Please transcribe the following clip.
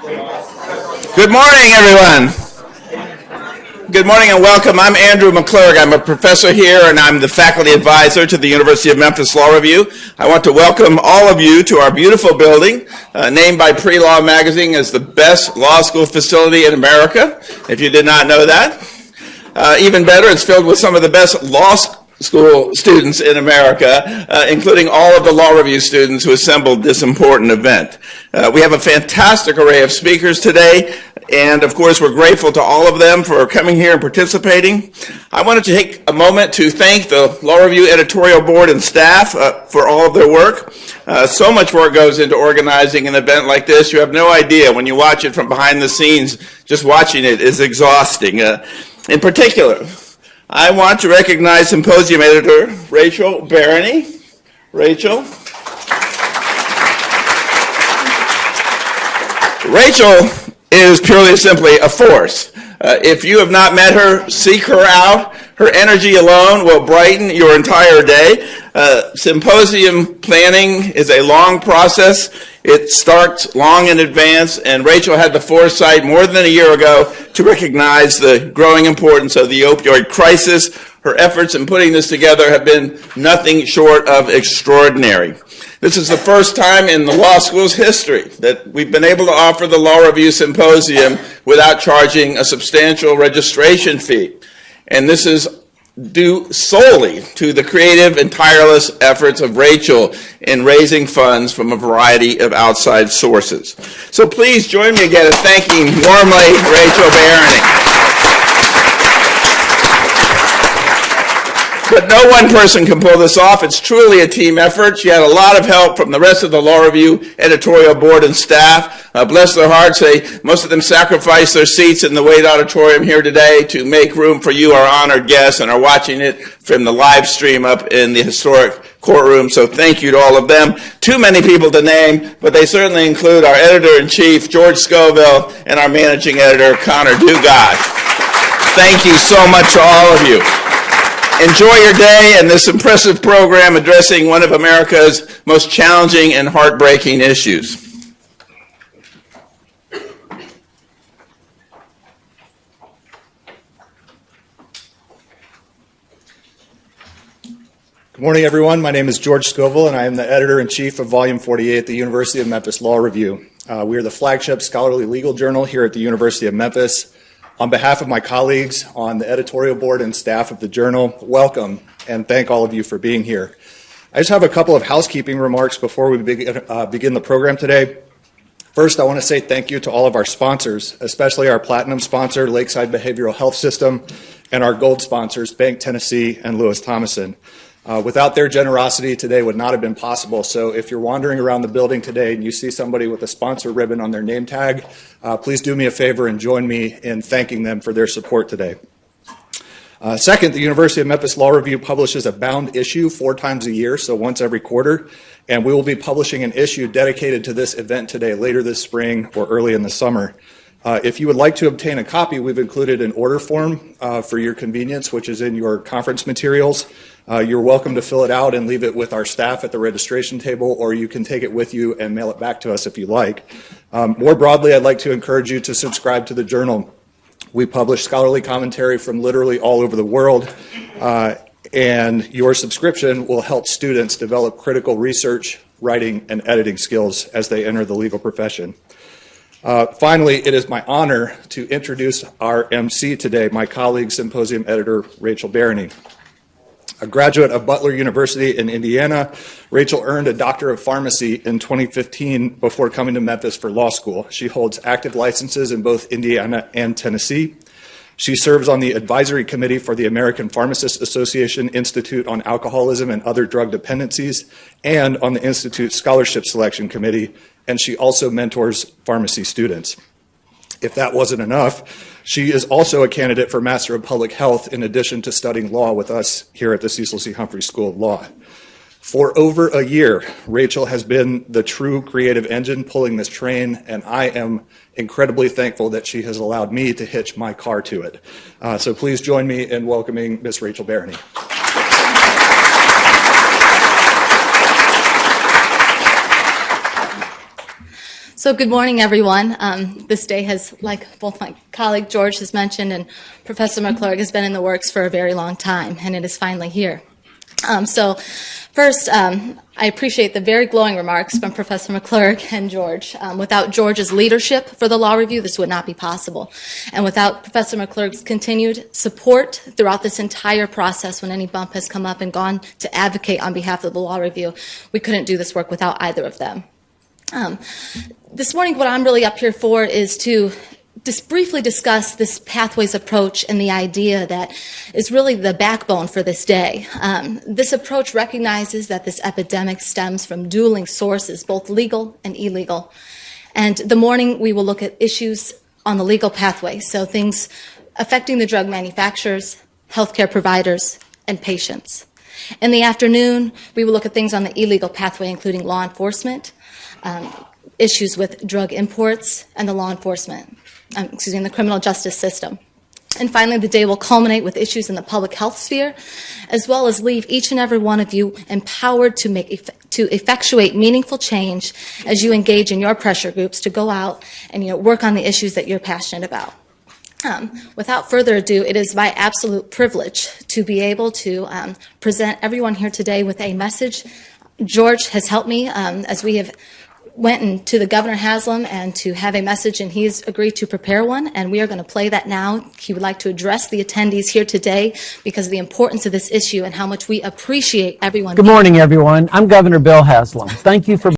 Good morning, everyone. Good morning and welcome. I'm Andrew McClurg. I'm a professor here and I'm the faculty advisor to the University of Memphis Law Review. I want to welcome all of you to our beautiful building, named by Pre-Law Magazine as the best law school facility in America, if you did not know that. Even better, it's filled with some of the best law school students in America, including all of the Law Review students who assembled this important event. We have a fantastic array of speakers today, and of course we're grateful to all of them for coming here and participating. I wanted to take a moment to thank the Law Review editorial board and staff for all of their work. So much work goes into organizing an event like this. You have no idea when you watch it from behind the scenes. Just watching it is exhausting. In particular, I want to recognize symposium editor Rachel Barany. Rachel is purely simply a force. If you have not met her, seek her out. Her energy alone will brighten your entire day. Symposium planning is a long process. It starts long in advance, and Rachel had the foresight more than a year ago to recognize the growing importance of the opioid crisis. Her efforts in putting this together have been nothing short of extraordinary. This is the first time in the law school's history that we've been able to offer the Law Review Symposium without charging a substantial registration fee. And this is due solely to the creative and tireless efforts of Rachel in raising funds from a variety of outside sources. So please join me again in thanking warmly Rachel Barany. But no one person can pull this off. It's truly a team effort. She had a lot of help from the rest of the Law Review editorial board and staff. Bless their hearts, most of them sacrificed their seats in the Wade Auditorium here today to make room for you, our honored guests, and are watching it from the live stream up in the historic courtroom. So thank you to all of them. Too many people to name, but they certainly include our editor-in-chief, George Scoville, and our managing editor, Connor Dugas. Thank you so much to all of you. Enjoy your day and this impressive program addressing one of America's most challenging and heartbreaking issues. Good morning, everyone. My name is George Scoville, and I am the editor-in-chief of Volume 48 at the University of Memphis Law Review. We are the flagship scholarly legal journal here at the University of Memphis. On behalf of my colleagues on the editorial board and staff of the journal, welcome and thank all of you for being here. I just have a couple of housekeeping remarks before we begin the program today. First, I want to say thank you to all of our sponsors, especially our platinum sponsor, Lakeside Behavioral Health System, and our gold sponsors, Bank Tennessee and Lewis Thomason. Without their generosity, today would not have been possible. So if you're wandering around the building today and you see somebody with a sponsor ribbon on their name tag, please do me a favor and join me in thanking them for their support today. Second, the University of Memphis Law Review publishes a bound issue 4 times a year, so once every quarter, and we will be publishing an issue dedicated to this event today, later this spring or early in the summer. If you would like to obtain a copy, we've included an order form for your convenience, which is in your conference materials. You're welcome to fill it out and leave it with our staff at the registration table, or you can take it with you and mail it back to us if you like. More broadly, I'd like to encourage you to subscribe to the journal. We publish scholarly commentary from literally all over the world, and your subscription will help students develop critical research, writing, and editing skills as they enter the legal profession. Finally, it is my honor to introduce our MC today, my colleague, symposium editor, Rachel Barany. A graduate of Butler University in Indiana, Rachel earned a Doctor of Pharmacy in 2015 before coming to Memphis for law school. She holds active licenses in both Indiana and Tennessee. She serves on the advisory committee for the American Pharmacists Association Institute on Alcoholism and Other Drug Dependencies and on the Institute Scholarship Selection Committee, and she also mentors pharmacy students. If that wasn't enough, she is also a candidate for Master of Public Health in addition to studying law with us here at the Cecil C. Humphreys School of Law. For over a year, Rachel has been the true creative engine pulling this train, and I am incredibly thankful that she has allowed me to hitch my car to it. So please join me in welcoming Ms. Rachel Barany. So good morning, everyone. This day has, like both my colleague George has mentioned and Professor McClurg, has been in the works for a very long time, and it is finally here. First, I appreciate the very glowing remarks from Professor McClurg and George. Without George's leadership for the law review, this would not be possible. And without Professor McClurg's continued support throughout this entire process, when any bump has come up and gone to advocate on behalf of the law review, we couldn't do this work without either of them. This morning, what I'm really up here for is to just briefly discuss this pathways approach and the idea that is really the backbone for this day. This approach recognizes that this epidemic stems from dueling sources, both legal and illegal. And the morning, we will look at issues on the legal pathway, so things affecting the drug manufacturers, healthcare providers, and patients. In the afternoon, we will look at things on the illegal pathway, including law enforcement, issues with drug imports, and the law enforcement, the criminal justice system. And finally, the day will culminate with issues in the public health sphere, as well as leave each and every one of you empowered to effectuate meaningful change as you engage in your pressure groups to go out and work on the issues that you're passionate about. Without further ado, it is my absolute privilege to be able to present everyone here today with a message. George has helped me as we have went to the Governor Haslam and to have a message, and he's agreed to prepare one, and we are going to play that now. He would like to address the attendees here today because of the importance of this issue and how much we appreciate everyone. Good morning, everyone. I'm Governor Bill Haslam. Thank you for